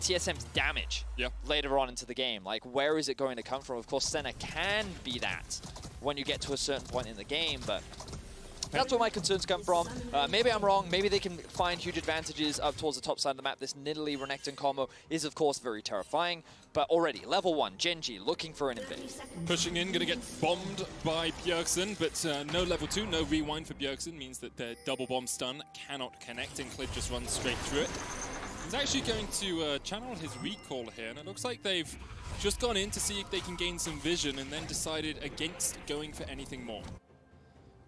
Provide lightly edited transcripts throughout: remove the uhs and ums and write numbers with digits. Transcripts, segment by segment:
TSM's damage later on into the game. Like, where is it going to come from? Of course, Senna can be that when you get to a certain point in the game, but that's where my concerns come from. Maybe I'm wrong. Maybe they can find huge advantages up towards the top side of the map. This Nidalee Renekton combo is, of course, very terrifying. But already, level 1, Genji looking for an invade. Pushing in, going to get bombed by Bjergsen, but no level 2, no rewind for Bjergsen means that their double bomb stun cannot connect, and Clid just runs straight through it. He's actually going to channel his recall here, and it looks like they've just gone in to see if they can gain some vision and then decided against going for anything more.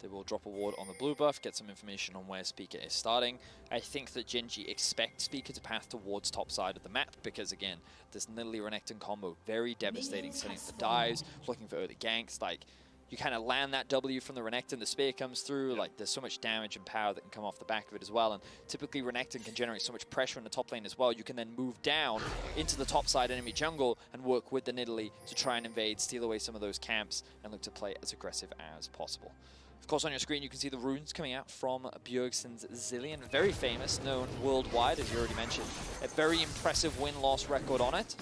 They will drop a ward on the blue buff, get some information on where Speaker is starting. I think that Genji expects Speaker to path towards top side of the map because, again, this Nidalee Renekton combo, very devastating, setting up the dives, looking for early ganks. Like, you kind of land that W from the Renekton, the spear comes through, like there's so much damage and power that can come off the back of it as well, and typically Renekton can generate so much pressure in the top lane as well. You can then move down into the top side enemy jungle and work with the Nidalee to try and invade, steal away some of those camps, and look to play as aggressive as possible. Of course, on your screen, you can see the runes coming out from Bjergsen's Zilean. Very famous, known worldwide, as you already mentioned. A very impressive win-loss record on it.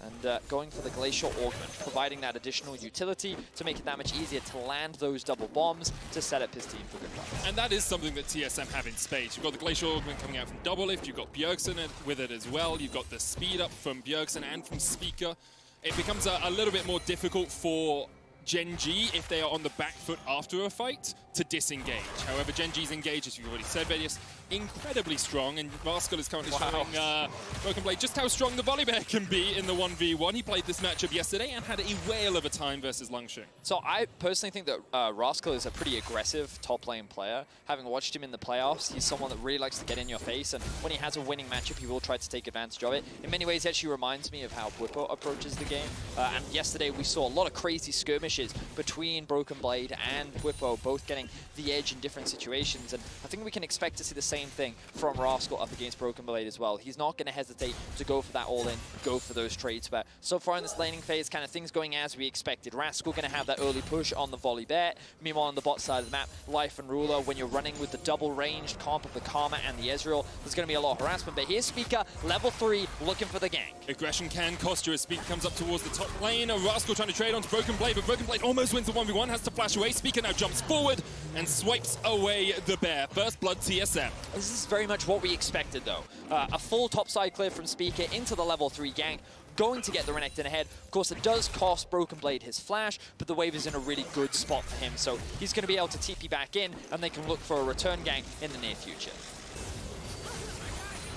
And going for the Glacial Augment, providing that additional utility to make it that much easier to land those double bombs to set up his team for good fights. And that is something that TSM have in spades. You've got the Glacial Augment coming out from Double Lift, you've got Bjergsen with it as well, you've got the speed up from Bjergsen and from Speaker. It becomes a little bit more difficult for Genji, if they are on the back foot after a fight, to disengage. However, Genji's engage, as you've already said, Vedius, incredibly strong, and Rascal is currently showing Broken Blade just how strong the Volley Bear can be in the 1v1. He played this matchup yesterday and had a whale of a time versus Lungsheng. So I personally think that Rascal is a pretty aggressive top lane player. Having watched him in the playoffs, he's someone that really likes to get in your face, and when he has a winning matchup, he will try to take advantage of it. In many ways, it actually reminds me of how Bwipo approaches the game. And yesterday, we saw a lot of crazy skirmishes between Broken Blade and Bwipo, both getting the edge in different situations, and I think we can expect to see the same thing from Rascal up against Broken Blade as well. He's not going to hesitate to go for that all-in, go for those trades, but so far in this laning phase, kind of things going as we expected. Rascal going to have that early push on the Volley Bear. Meanwhile, on the bot side of the map, Life and Ruler, when you're running with the double-ranged comp of the Karma and the Ezreal, there's going to be a lot of harassment, but here's Speaker, level 3, looking for the gank. Aggression can cost you as Speaker comes up towards the top lane. Rascal trying to trade onto Broken Blade, but Broken Blade almost wins the 1v1, has to flash away. Speaker now jumps forward and swipes away the bear. First blood TSM. This is very much what we expected, though. A full topside clear from Speaker into the level 3 gank, going to get the Renekton ahead. Of course, it does cost Broken Blade his flash, but the wave is in a really good spot for him, so he's going to be able to TP back in, and they can look for a return gank in the near future.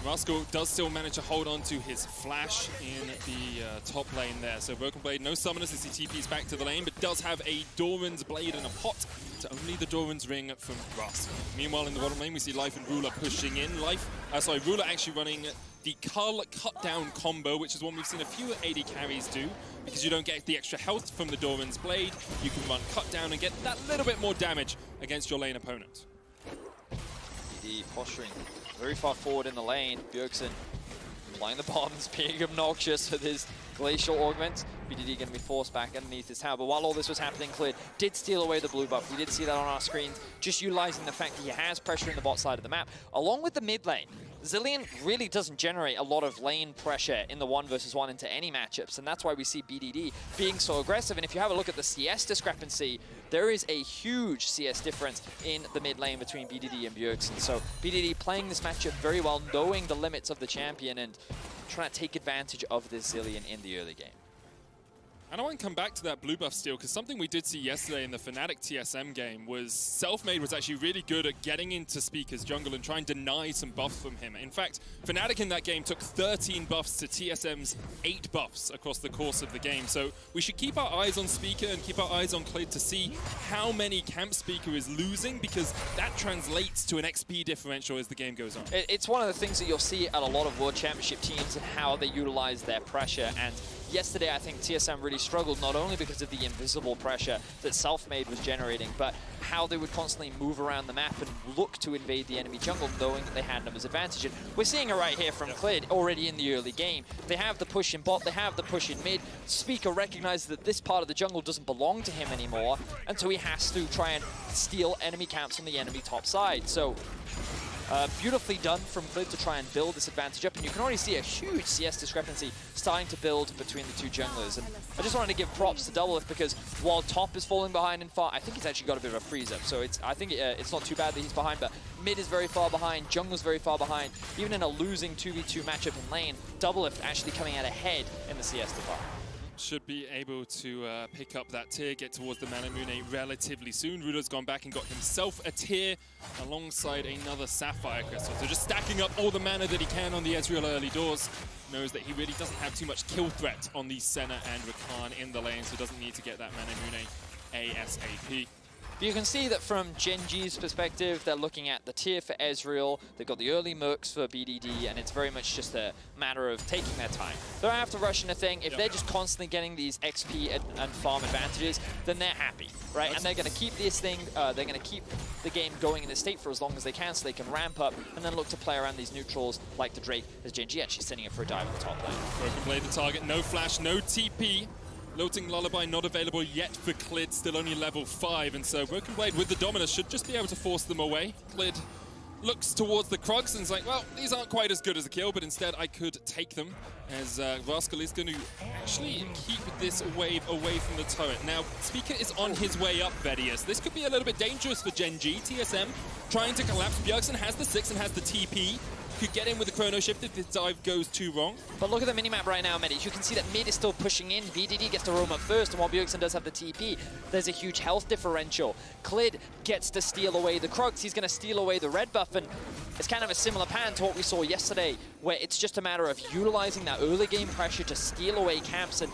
Rascal does still manage to hold on to his flash in the top lane there. So Broken Blade, no summoners as he TPs back to the lane, but does have a Doran's Blade and a pot to only the Doran's Ring from Rascal. Meanwhile, in the bottom lane, we see Life and Ruler pushing in. Ruler actually running the Cull Cut Down combo, which is one we've seen a few AD carries do, because you don't get the extra health from the Doran's Blade. You can run Cut Down and get that little bit more damage against your lane opponent. The posturing very far forward in the lane. Bjergsen applying the bombs, being obnoxious with his Glacial Augment. BDD going to be forced back underneath his tower. But while all this was happening, Clid did steal away the blue buff. We did see that on our screens, just utilizing the fact that he has pressure in the bot side of the map, along with the mid lane. Zilean really doesn't generate a lot of lane pressure in the 1 versus 1 into any matchups, and that's why we see BDD being so aggressive. And if you have a look at the CS discrepancy, there is a huge CS difference in the mid lane between BDD and Bjergsen. So BDD playing this matchup very well, knowing the limits of the champion and trying to take advantage of this Zilean in the early game. And I want to come back to that blue buff steal, because something we did see yesterday in the Fnatic TSM game was Selfmade was actually really good at getting into Speaker's jungle and trying to deny some buffs from him. In fact, Fnatic in that game took 13 buffs to TSM's 8 buffs across the course of the game. So we should keep our eyes on Speaker and keep our eyes on Clid to see how many camps Speaker is losing, because that translates to an XP differential as the game goes on. It's one of the things that you'll see at a lot of World Championship teams and how they utilize their pressure. And yesterday, I think TSM really struggled, not only because of the invisible pressure that Selfmade was generating, but how they would constantly move around the map and look to invade the enemy jungle, knowing that they had numbers advantage. And we're seeing it right here from Clid already in the early game. They have the push in bot, they have the push in mid. Speaker recognizes that this part of the jungle doesn't belong to him anymore, and so he has to try and steal enemy camps on the enemy top side. So Beautifully done from Clid to try and build this advantage up, and you can already see a huge CS discrepancy starting to build between the two junglers. And I just wanted to give props to Doublelift because while top is falling behind in far, I think he's actually got a bit of a freeze up. So I think it's not too bad that he's behind, but mid is very far behind, jungle's very far behind. Even in a losing 2v2 matchup in lane, Doublelift actually coming out ahead in the CS department. Should be able to pick up that tier, get towards the Manamune relatively soon. Ruler's gone back and got himself a tier alongside another Sapphire Crystal. So just stacking up all the mana that he can on the Ezreal early doors. Knows that he really doesn't have too much kill threat on the Senna and Rakan in the lane, so doesn't need to get that Manamune ASAP. You can see that from Gen G's perspective, they're looking at the tier for Ezreal, they've got the early mercs for BDD, and it's very much just a matter of taking their time. They don't have to rush anything. If they're just constantly getting these XP and farm advantages, then they're happy, right? And they're going to keep this thing, they're going to keep the game going in this state for as long as they can so they can ramp up and then look to play around these neutrals like the Drake, as Gen G actually sending it for a dive in the top lane. Broken Blade the target, no flash, no TP. Lilting Lullaby not available yet for Clid, still only level 5, and so Broken Blade with the Dominus should just be able to force them away. Clid looks towards the Krugs and is like, well, these aren't quite as good as a kill, but instead I could take them, as Rascal is going to actually keep this wave away from the turret. Now, Speaker is on his way up, Vedius. This could be a little bit dangerous for Gen G. TSM trying to collapse. Bjergsen has the 6 and has the TP. Could get in with the chrono shift if the dive goes too wrong. But look at the minimap right now, Medi. You can see that mid is still pushing in. BDD gets to roam up first, and while Bjergsen does have the TP, there's a huge health differential. Clid gets to steal away the Krugs. He's going to steal away the red buff, and it's kind of a similar pattern to what we saw yesterday, where it's just a matter of utilizing that early game pressure to steal away camps. And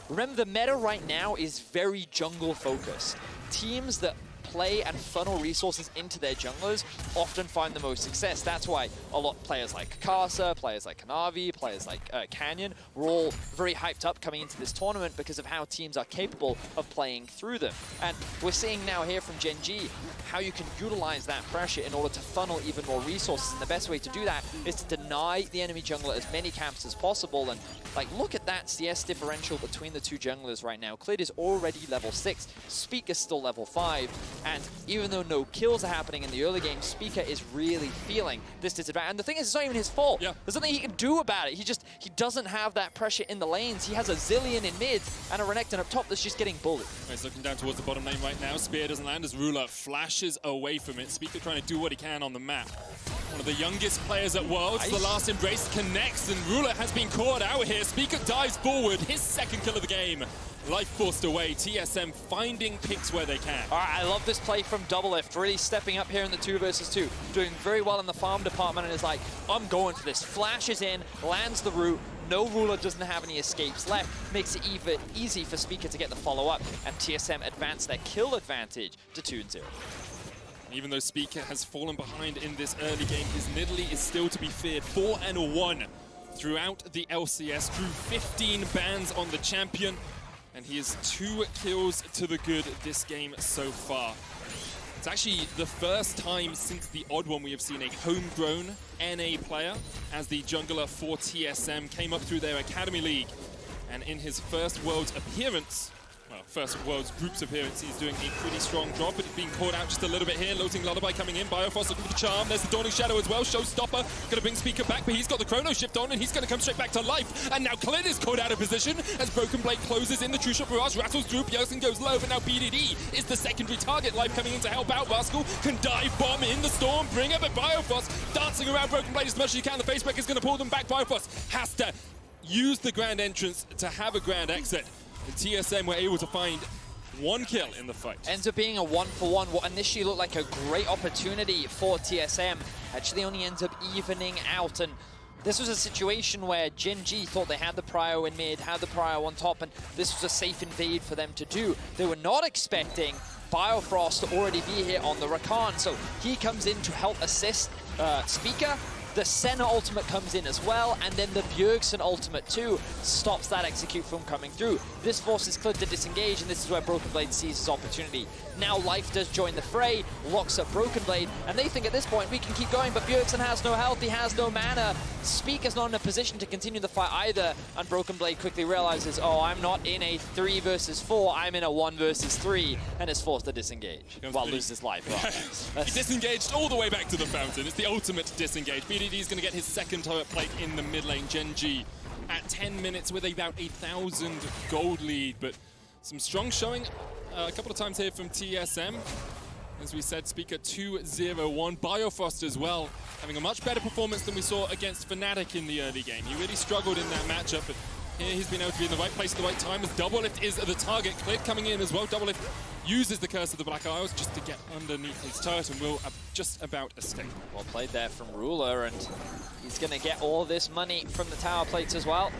remember, the meta right now is very jungle focused. Teams that play and funnel resources into their junglers often find the most success. That's why a lot of players like Kasa, players like Kanavi, players like Canyon were all very hyped up coming into this tournament because of how teams are capable of playing through them. And we're seeing now here from Gen G how you can utilize that pressure in order to funnel even more resources. And the best way to do that is to deny the enemy jungler as many camps as possible. And like, look at that CS differential between the two junglers right now. Clid is already level 6, Speak is still level 5. And even though no kills are happening in the early game, Speaker is really feeling this disadvantage. And the thing is, it's not even his fault. Yeah. There's nothing he can do about it. He doesn't have that pressure in the lanes. He has a Zillion in mid and a Renekton up top that's just getting bullied. He's looking down towards the bottom lane right now. Spear doesn't land as Ruler flashes away from it. Speaker trying to do what he can on the map. One of the youngest players at Worlds. The last embrace connects, and Ruler has been caught out here. Speaker dives forward, his second kill of the game. Life forced away. TSM finding picks where they can. All right, I love this play from Doublelift, really stepping up here in the 2 versus 2, doing very well in the farm department, and is like, I'm going for this. Flashes in, lands the root. No Ruler doesn't have any escapes left. Makes it even easy for Speaker to get the follow-up, and TSM advance their kill advantage to 2-0. Even though Speaker has fallen behind in this early game, his Nidalee is still to be feared. 4-1 throughout the LCS, drew 15 bans on the champion, and he is 2 kills to the good this game so far. It's actually the first time since the Odd One we have seen a homegrown NA player as the jungler for TSM. Came up through their Academy League, and in his first Worlds appearance, first Worlds Groups appearance, he's doing a pretty strong job, but he's being caught out just a little bit here. Lilting Lullaby coming in, Biofrost looking for the charm. There's the Dawning Shadow as well, Showstopper. Gonna bring Speaker back, but he's got the Chrono Shift on, and he's gonna come straight back to life. And now Clid is caught out of position as Broken Blade closes in. The True Shot Barrage rattles through, Bjergsen goes low, but now BDD is the secondary target. Life coming in to help out. Rascal can dive bomb in the Storm Bringer, but Biofrost dancing around Broken Blade as much as he can. The Facebreaker is gonna pull them back. Biofrost has to use the grand entrance to have a grand exit. And TSM were able to find 1 kill in the fight. Ends up being a 1-for-1. What initially looked like a great opportunity for TSM actually only ends up evening out. And this was a situation where Gen G thought they had the prio in mid, had the prio on top, and this was a safe invade for them to do. They were not expecting Biofrost to already be here on the Rakan, so he comes in to help assist Speaker. The Senna ultimate comes in as well, and then the Bjergsen ultimate too stops that execute from coming through. This forces Clid to disengage, and this is where Broken Blade sees his opportunity. Now Life does join the fray, locks up Broken Blade, and they think at this point we can keep going, but Bjergsen has no health, he has no mana. Speaker's not in a position to continue the fight either, and Broken Blade quickly realizes, oh, I'm not in a 3 versus 4, I'm in a 1 versus 3, and is forced to disengage while loses life. He disengaged all the way back to the fountain. It's the ultimate disengage. BDD is going to get his second turret plate in the mid lane. Gen.G at 10 minutes with about 1,000 gold lead, but some strong showing a couple of times here from TSM. As we said, Speaker 2-0-1. Biofrost as well, having a much better performance than we saw against Fnatic in the early game. He really struggled in that matchup, but here he's been able to be in the right place at the right time as Doublelift is the target. Clid coming in as well. Doublelift uses the Curse of the Black Isles just to get underneath his turret and will just about escape. Well played there from Ruler, and he's going to get all this money from the tower plates as well.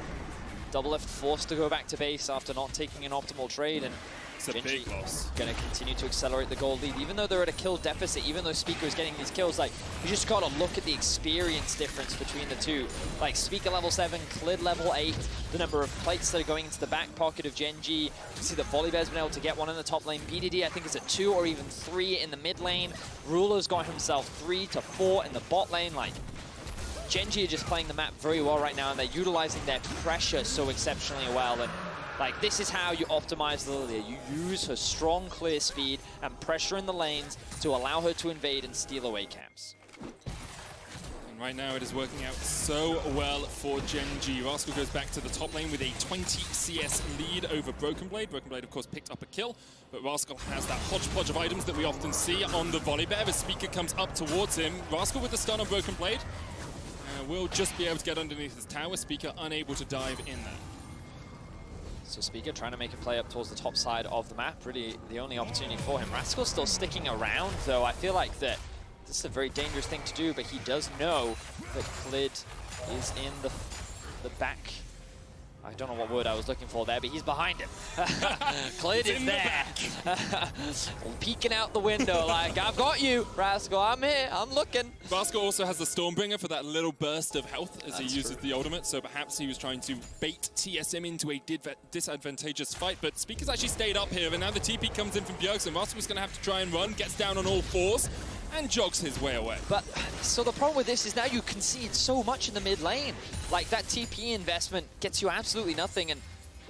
Doublelift forced to go back to base after not taking an optimal trade, and it's a big loss. Going to continue to accelerate the gold lead. Even though they're at a kill deficit, even though Speaker is getting these kills, like, you just got to look at the experience difference between the two. Like, Speaker level 7, Clid level 8, the number of plates that are going into the back pocket of Gen.G. You can see that Volibear's been able to get one in the top lane. BDD, I think, is at 2 or even 3 in the mid lane. Ruler's got himself 3 to 4 in the bot lane. Like, Gen.G are just playing the map very well right now, and they're utilizing their pressure so exceptionally well. And like, this is how you optimize Lilia. You use her strong clear speed and pressure in the lanes to allow her to invade and steal away camps. And right now it is working out so well for Gen.G. Rascal goes back to the top lane with a 20 CS lead over Broken Blade. Broken Blade, of course, picked up a kill, but Rascal has that hodgepodge of items that we often see on the Volibear. As Speaker comes up towards him, Rascal with the stun on Broken Blade will just be able to get underneath his tower. Speaker unable to dive in there. So Speaker trying to make a play up towards the top side of the map, really the only opportunity for him. Rascal's still sticking around, though. I feel like that this is a very dangerous thing to do, but he does know that Clid is in the back. I don't know what word I was looking for there, but he's behind him. Clid is there. Peeking out the window like, I've got you, Rascal, I'm here, I'm looking. Rascal also has the Stormbringer for that little burst of health as he uses the ultimate, so perhaps he was trying to bait TSM into a disadvantageous fight, but Speaker's actually stayed up here, and now the TP comes in from Bjergsen. Rascal's going to have to try and run, gets down on all fours, and jogs his way away. But, so the problem with this is now you concede so much in the mid lane. Like, that TP investment gets you absolutely nothing, and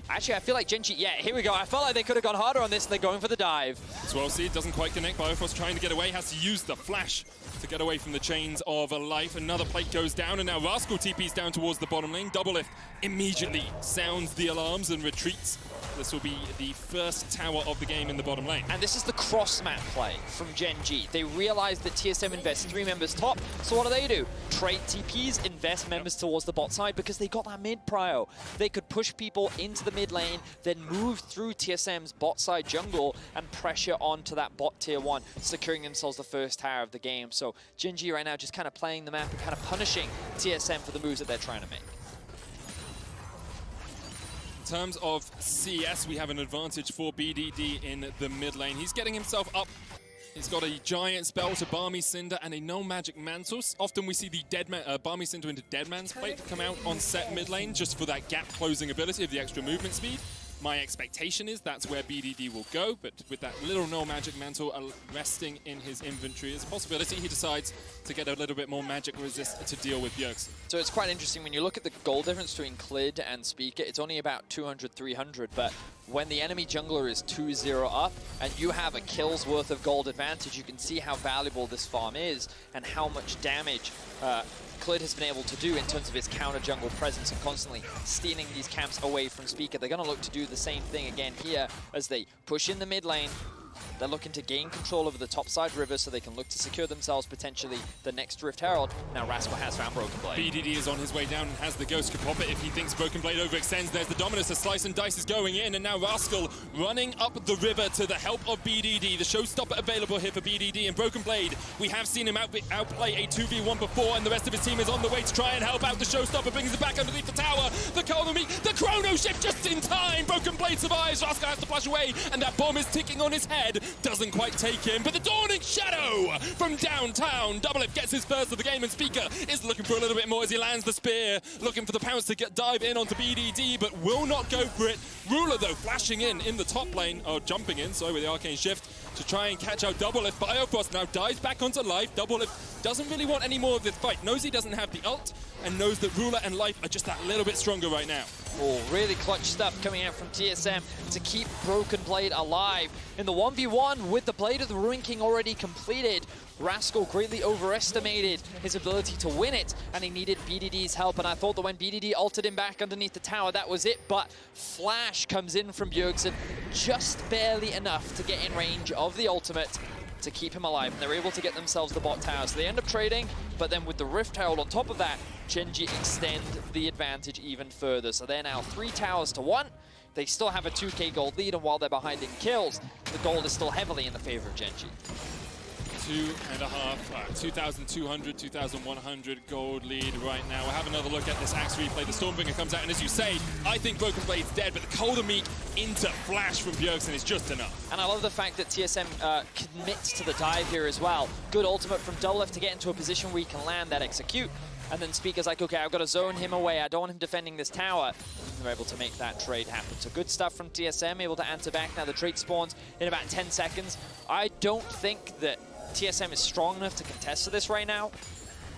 actually I feel like Gen.G, yeah, here we go. I felt like they could have gone harder on this, and they're going for the dive. Swell Seed doesn't quite connect. Biofrost trying to get away, has to use the flash to get away from the chains of a life. Another plate goes down, and now Rascal TP's down towards the bottom lane. Doublelift immediately sounds the alarms and retreats. This will be the first tower of the game in the bottom lane. And this is the cross-map play from Gen.G. They realize that TSM invests 3 members top, so what do? Trade TPs, invest members towards the bot side because they got that mid prio. They could push people into the mid lane, then move through TSM's bot side jungle and pressure onto that bot tier 1, securing themselves the first tower of the game. So Gen.G right now just kind of playing the map and kind of punishing TSM for the moves that they're trying to make. In terms of CS, we have an advantage for BDD in the mid lane. He's getting himself up. He's got a giant spell to Balmy Cinder and a no magic mantle. Often we see the Balmy Cinder into Deadman's Plate come out on set mid lane just for that gap closing ability of the extra movement speed. My expectation is that's where BDD will go, but with that little no magic mantle resting in his inventory as a possibility, he decides to get a little bit more magic resist to deal with Bjergsen. So it's quite interesting when you look at the goal difference between Clid and Speaker, it's only about 200, 300, but when the enemy jungler is 2-0 up and you have a kill's worth of gold advantage, you can see how valuable this farm is and how much damage Clid has been able to do in terms of his counter jungle presence and constantly stealing these camps away from Speaker. They're going to look to do the same thing again here as they push in the mid lane. They're looking to gain control over the top side river so they can look to secure themselves potentially the next Rift Herald. Now Rascal has found Broken Blade. BDD is on his way down and has the Ghost could pop it if he thinks Broken Blade overextends. There's the Dominus, a slice and dice is going in, and now Rascal running up the river to the help of BDD. The showstopper available here for BDD, and Broken Blade, we have seen him outplay a 2v1 before, and the rest of his team is on the way to try and help out. The showstopper brings it back underneath the tower. The Chrono Shift just in time. Broken Blade survives. Rascal has to flash away, and that bomb is ticking on his head. doesn't quite take him, but the Dawning Shadow from downtown. Doublelift gets his first of the game, and Speaker is looking for a little bit more as he lands the spear, looking for the pounce to dive in onto BDD, but will not go for it. Ruler, though, flashing in the top lane, or jumping in, sorry, with the Arcane Shift, to try and catch out Doublelift. Biofrost now dives back onto Life. Doublelift doesn't really want any more of this fight, knows he doesn't have the ult, and knows that Ruler and Life are just that little bit stronger right now. Oh, really clutch stuff coming out from TSM to keep Broken Blade alive. In the 1v1 with the Blade of the Ruin King already completed, Rascal greatly overestimated his ability to win it, and he needed BDD's help, and I thought that when BDD ulted him back underneath the tower, that was it, but Flash comes in from Bjergsen just barely enough to get in range of the ultimate to keep him alive, and they're able to get themselves the bot tower. So they end up trading, but then with the Rift Herald on top of that, Gen.G extend the advantage even further. So they're now 3 towers to 1. They still have a 2k gold lead, and while they're behind in kills, the gold is still heavily in the favor of Gen.G. 2,200, 2,100 gold lead right now. We'll have another look at this Axe replay. The Stormbringer comes out, and as you say, I think Broken Blade's dead, but the Colder Meek into Flash from Bjergsen is just enough. And I love the fact that TSM commits to the dive here as well. Good ultimate from Doublelift to get into a position where he can land that execute. And then Speaker's like, okay, I've got to zone him away. I don't want him defending this tower. And they're able to make that trade happen. So good stuff from TSM, able to answer back. Now the trade spawns in about 10 seconds. I don't think that TSM is strong enough to contest to this right now.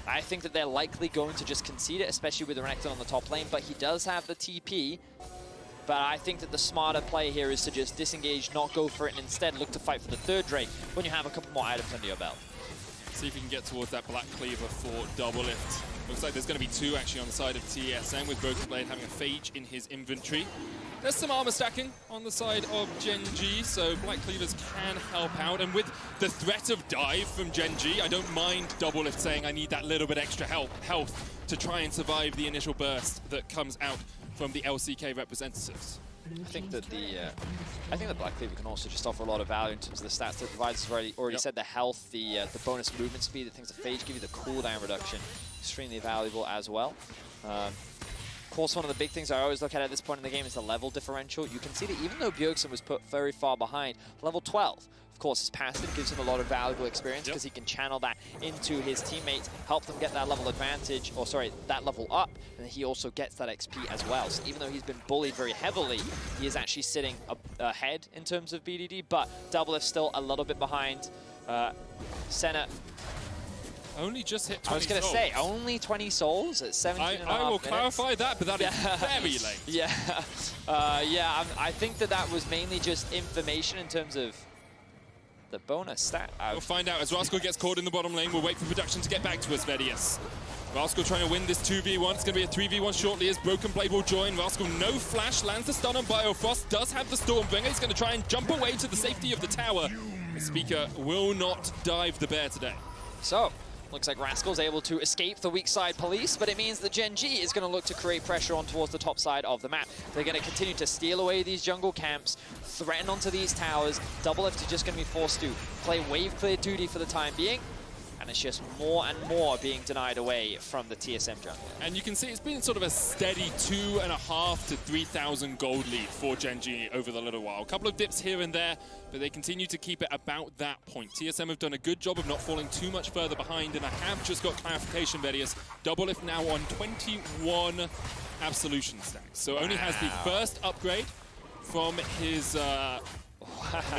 I think that they're likely going to just concede it, especially with the Renekton on the top lane, but he does have the TP. But I think that the smarter play here is to just disengage, not go for it, and instead look to fight for the third Drake when you have a couple more items under your belt. See if you can get towards that Black Cleaver for Doublelift. Looks like there's going to be 2 actually on the side of TSM, with Broken Blade having a Phage in his inventory. There's some armor stacking on the side of Gen.G, so Black Cleavers can help out. And with the threat of dive from Gen.G, I don't mind Doublelift saying I need that little bit extra health to try and survive the initial burst that comes out from the LCK representatives. I think that the Black Cleaver can also just offer a lot of value in terms of the stats that provides. Already said the health, the bonus movement speed, the things that Phage give you, the cooldown reduction, extremely valuable as well. Of course, one of the big things I always look at this point in the game is the level differential. You can see that even though Bjergsen was put very far behind, level 12, of course, his passive gives him a lot of valuable experience because he can channel that into his teammates, help them get that level advantage, or sorry, that level up, and he also gets that XP as well. So even though he's been bullied very heavily, he is actually sitting ahead in terms of BDD, but Doublelift still a little bit behind. Senna only just hit 20 I was going to say, only 20 souls at 17 I will clarify that, but that is very late. Yeah, I think that was mainly just information in terms of the bonus stat. We'll find out as Rascal gets caught in the bottom lane. We'll wait for production to get back to us, Vedius. Rascal trying to win this 2v1. It's going to be a 3v1 shortly as Broken Blade will join. Rascal, no flash, lands the stun on Biofrost, does have the Stormbringer. He's going to try and jump away to the safety of the tower. The Speaker will not dive the bear today. So, looks like Rascal's able to escape the weak side police, but it means that Gen.G is going to look to create pressure on towards the top side of the map. They're going to continue to steal away these jungle camps, threaten onto these towers. Doublelift is just going to be forced to play wave clear duty for the time being, and it's just more and more being denied away from the TSM jungle. And you can see it's been sort of a steady 2,500 to 3,000 gold lead for Gen.G over the little while. A couple of dips here and there, but they continue to keep it about that point. TSM have done a good job of not falling too much further behind, and I have just got clarification, Vedius. Doublelift now on 21 Absolution stacks, so only has the first upgrade from his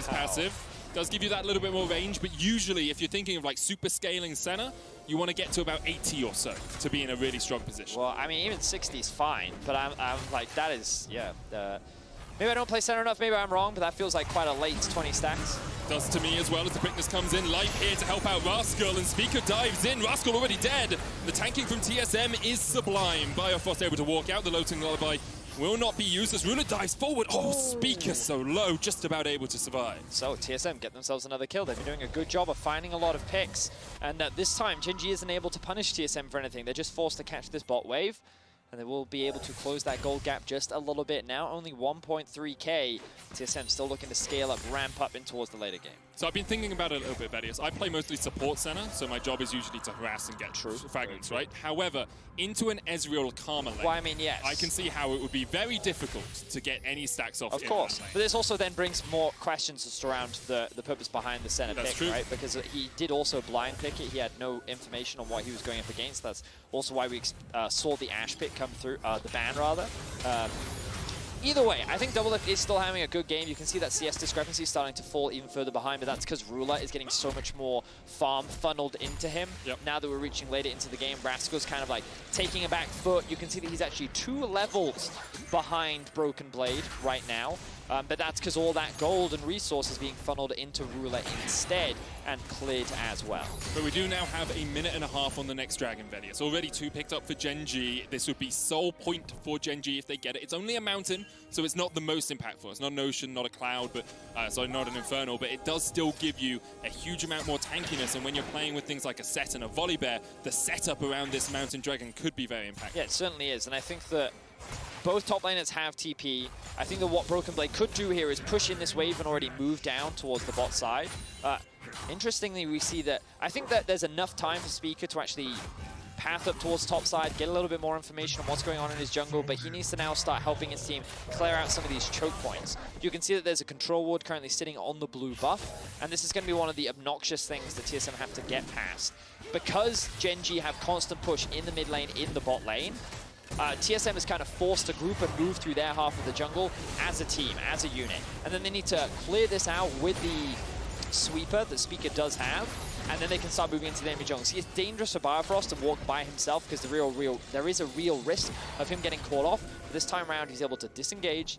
passive. Does give you that little bit more range, but usually if you're thinking of like super scaling Senna, you want to get to about 80 or so to be in a really strong position. Well, I mean, even 60 is fine, but I'm like, that is, yeah. Maybe I don't play Senna enough, maybe I'm wrong, but that feels like quite a late 20 stacks. Does to me as well as the quickness comes in. Life here to help out Rascal, and Speaker dives in. Rascal already dead. The tanking from TSM is sublime. Biofrost able to walk out. The Loathing Lullaby will not be used as Ruler dives forward. Oh, Speaker so low, just about able to survive. So TSM get themselves another kill. They've been doing a good job of finding a lot of picks. And this time, Gen.G isn't able to punish TSM for anything. They're just forced to catch this bot wave. And they will be able to close that gold gap just a little bit now. Only 1.3k. TSM still looking to scale up, ramp up in towards the later game. So I've been thinking about it a little bit, Vedius. I play mostly support center, so my job is usually to harass and get fragments, right? However, into an Ezreal Karma lane, well, I mean, yes. I can see how it would be very difficult to get any stacks off. Of course, but this also then brings more questions just around the purpose behind the center pick, true. right? Because he did also blind pick it. He had no information on what he was going up against. That's also why we saw the Ashe pick come through, the ban rather. Either way, I think Doublelift is still having a good game. You can see that CS discrepancy is starting to fall even further behind, but that's because Ruler is getting so much more farm funneled into him. Yep. Now that we're reaching later into the game, Rascal's kind of like taking a back foot. You can see that he's actually 2 levels behind Broken Blade right now. But that's because all that gold and resource is being funneled into Ruler instead and cleared as well. But we do now have a minute and a half on the next Dragon, Vedius. Already 2 picked up for Gen G. This would be sole point for Gen G if they get it. It's only a mountain, so it's not the most impactful. It's not an ocean, not a cloud, but sorry, not an infernal, but it does still give you a huge amount more tankiness. And when you're playing with things like a Set and a Volibear, the setup around this Mountain Dragon could be very impactful. Yeah, it certainly is. And I think that both top laners have TP. I think that what Broken Blade could do here is push in this wave and already move down towards the bot side. Interestingly, we see that I think that there's enough time for Speaker to actually path up towards top side, get a little bit more information on what's going on in his jungle, but he needs to now start helping his team clear out some of these choke points. You can see that there's a control ward currently sitting on the blue buff, and this is going to be one of the obnoxious things that TSM have to get past. Because Gen G have constant push in the mid lane, in the bot lane, TSM is kind of forced to group and move through their half of the jungle as a team, as a unit. And then they need to clear this out with the sweeper that Speaker does have, and then they can start moving into the enemy jungle. See, it's dangerous for Biofrost to walk by himself because there is a real risk of him getting caught off. But this time around, he's able to disengage,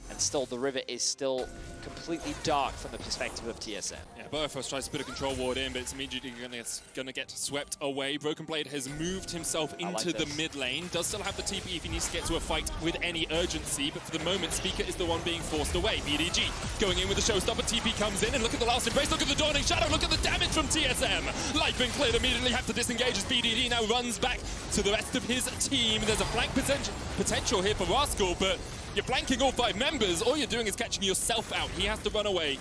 and still the river is still completely dark from the perspective of TSM. Yeah, Biofrost tries to put a control ward in, but it's immediately going to get swept away. Broken Blade has moved himself into the mid lane. Does still have the TP if he needs to get to a fight with any urgency, but for the moment, Speaker is the one being forced away. BDG going in with the showstopper. TP comes in, and look at the last embrace. Look at the Dawning Shadow. Look at the damage from TSM. Life been cleared. Immediately have to disengage as BDD now runs back to the rest of his team. There's a flank potential here for Rascal, but you're flanking all 5 members. All you're doing is catching yourself out. He has to run away.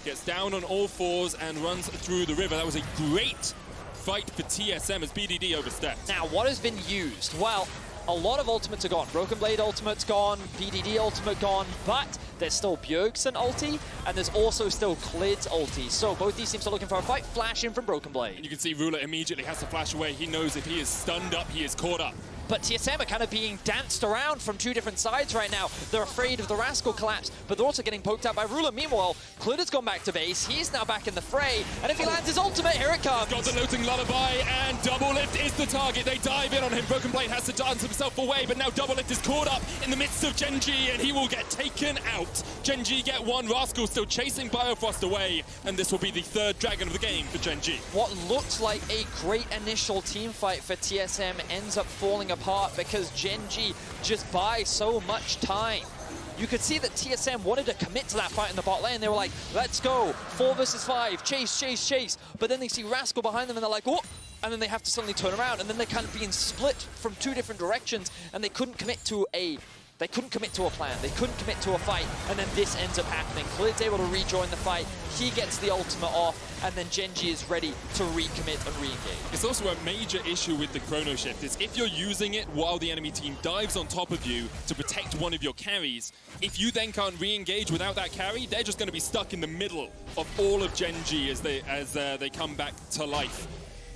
Gets down on all 4s and runs through the river. That was a great fight for TSM as BDD overstepped. Now, what has been used? Well, a lot of ultimates are gone. Broken Blade ultimate's gone, BDD ultimate gone, but there's still Bjergsen ulti, and there's also still Klid's ulti. So both these teams are looking for a fight. Flash in from Broken Blade. And you can see Ruler immediately has to flash away. He knows if he is stunned up, he is caught up. But TSM are kind of being danced around from 2 different sides right now. They're afraid of the Rascal collapse, but they're also getting poked out by Ruler. Meanwhile, Klid has gone back to base. He's now back in the fray, and if he lands his ultimate, here it comes. Got the Looting Lullaby, and Doublelift is the target. They dive in on him. Broken Blade has to dance himself away, but now Doublelift is caught up in the midst of Gen G, and he will get taken out. Gen G get 1. Rascal still chasing Biofrost away, and this will be the 3rd dragon of the game for Gen G. What looked like a great initial team fight for TSM ends up falling apart because Gen G just buys so much time. You could see that TSM wanted to commit to that fight in the bot lane. They were like, let's go, 4 versus 5, chase, chase, chase. But then they see Rascal behind them and they're like, oh, and then they have to suddenly turn around, and then they're kind of being split from 2 different directions, and they couldn't commit to a plan. They couldn't commit to a fight, and then this ends up happening. Klid's able to rejoin the fight. He gets the ultimate off, and then Gen G is ready to recommit and re-engage. It's also a major issue with the Chrono Shift is if you're using it while the enemy team dives on top of you to protect one of your carries, if you then can't re-engage without that carry, they're just going to be stuck in the middle of all of Gen G as they come back to life.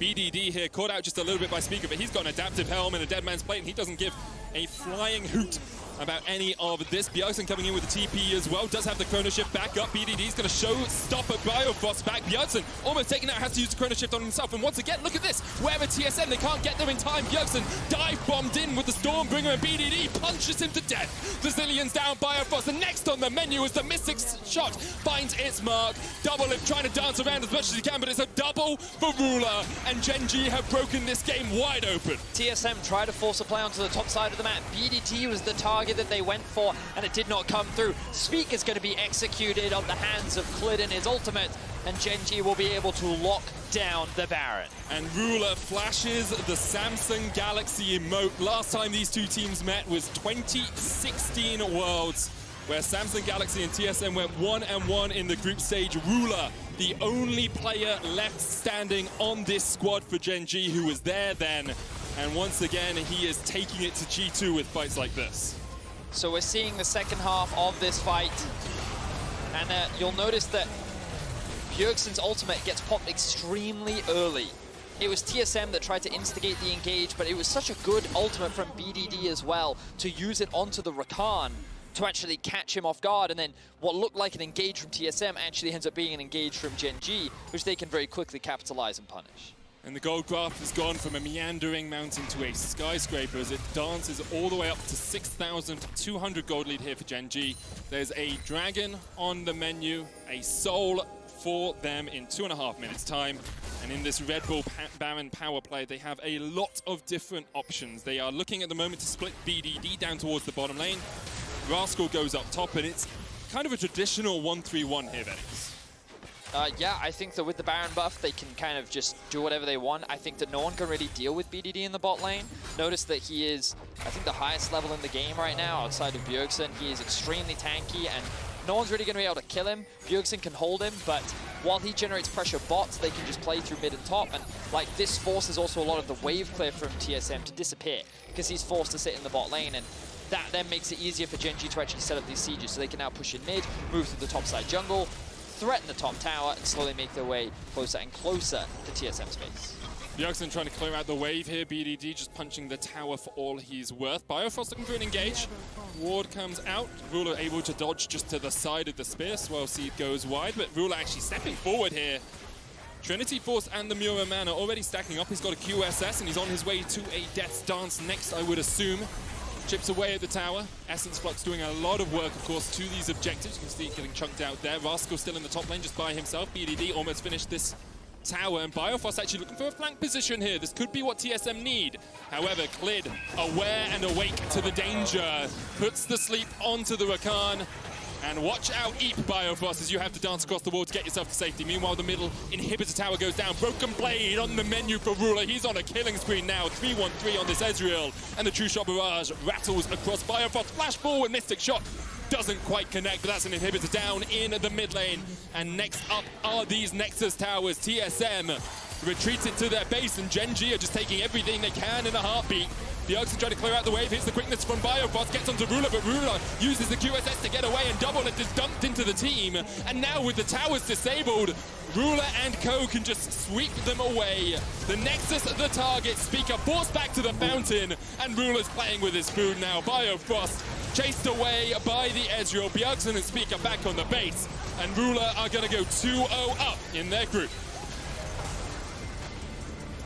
BDD here caught out just a little bit by Speaker, but he's got an adaptive helm and a dead man's plate, and he doesn't give a flying hoot about any of this. Bjergsen coming in with the TP as well. Does have the Chrono Shift back up. BDD's going to show stop at Biofrost back. Bjergsen almost taken out, has to use the Chrono Shift on himself. And once again, look at this. Where are TSM? They can't get there in time. Bjergsen dive bombed in with the Stormbringer, and BDD punches him to death. The Zillion's down. Biofrost. And next on the menu is the Mystic shot. Finds its mark. Doublelift trying to dance around as much as he can, but it's a double for Ruler. And Gen G have broken this game wide open. TSM tried to force a play onto the top side of the map. BDT was the target that they went for, and it did not come through. Speak is going to be executed on the hands of Klid and his ultimate, and Gen G will be able to lock down the Baron. And Ruler flashes the Samsung Galaxy emote. Last time these 2 teams met was 2016 Worlds, where Samsung Galaxy and TSM went 1-1 in the group stage. Ruler the only player left standing on this squad for Gen G who was there then. And once again, he is taking it to G2 with fights like this. So we're seeing the second half of this fight. And you'll notice that Bjergsen's ultimate gets popped extremely early. It was TSM that tried to instigate the engage, but it was such a good ultimate from BDD as well to use it onto the Rakan to actually catch him off guard, and then what looked like an engage from TSM actually ends up being an engage from Gen G, which they can very quickly capitalize and punish. And the gold graph has gone from a meandering mountain to a skyscraper as it dances all the way up to 6,200 gold lead here for Gen G. There's a dragon on the menu, a soul for them in 2.5 minutes time. And in this Red Bull Baron power play, they have a lot of different options. They are looking at the moment to split BDD down towards the bottom lane. Rascal goes up top, and it's kind of a traditional 1-3-1 here, Venix. Yeah, I think that with the Baron buff, they can kind of just do whatever they want. I think that no one can really deal with BDD in the bot lane. Notice that he is, I think, the highest level in the game right now outside of Bjergsen. He is extremely tanky, and no one's really going to be able to kill him. Bjergsen can hold him, but while he generates pressure bots, they can just play through mid and top. And like this forces also a lot of the wave clear from TSM to disappear because he's forced to sit in the bot lane. And that then makes it easier for Gen G to actually set up these sieges, so they can now push in mid, move through the top side jungle, threaten the top tower, and slowly make their way closer and closer to TSM space. Bjergsen trying to clear out the wave here. BDD just punching the tower for all he's worth. Biofrost looking for an engage. Ward comes out. Ruler able to dodge just to the side of the spear. Swell Seed goes wide, but Ruler actually stepping forward here. Trinity Force and the Mura Man are already stacking up. He's got a QSS and he's on his way to a Death's Dance next, I would assume. Chips away at the tower. Essence Flux doing a lot of work, of course, to these objectives. You can see it getting chunked out there. Rascal still in the top lane just by himself. BDD almost finished this tower, and Biofrost actually looking for a flank position here. This could be what TSM need. However, Clid, aware and awake to the danger, puts the sleep onto the Rakan. And watch out, Eep, Biofrost, as you have to dance across the wall to get yourself to safety. Meanwhile, the middle inhibitor tower goes down. Broken Blade on the menu for Ruler. He's on a killing spree now. 3-1-3 on this Ezreal. And the True Shot Barrage rattles across Biofrost. Flash forward, Mystic Shot. Doesn't quite connect, but that's an inhibitor down in the mid lane. And next up are these Nexus towers. TSM retreated to their base, and Gen G are just taking everything they can in a heartbeat. The Oaks trying to clear out the wave. Here's the quickness from Biofrost. Gets onto Ruler, but Ruler uses the QSS to get away, and Double Lift is dumped into the team. And now with the towers disabled, Ruler and Co can just sweep them away. The Nexus, the target, Speaker forced back to the fountain, and Ruler's playing with his food now. Biofrost chased away by the Ezreal. Bjergsen and Speaker back on the base, and Ruler are going to go 2-0 up in their group.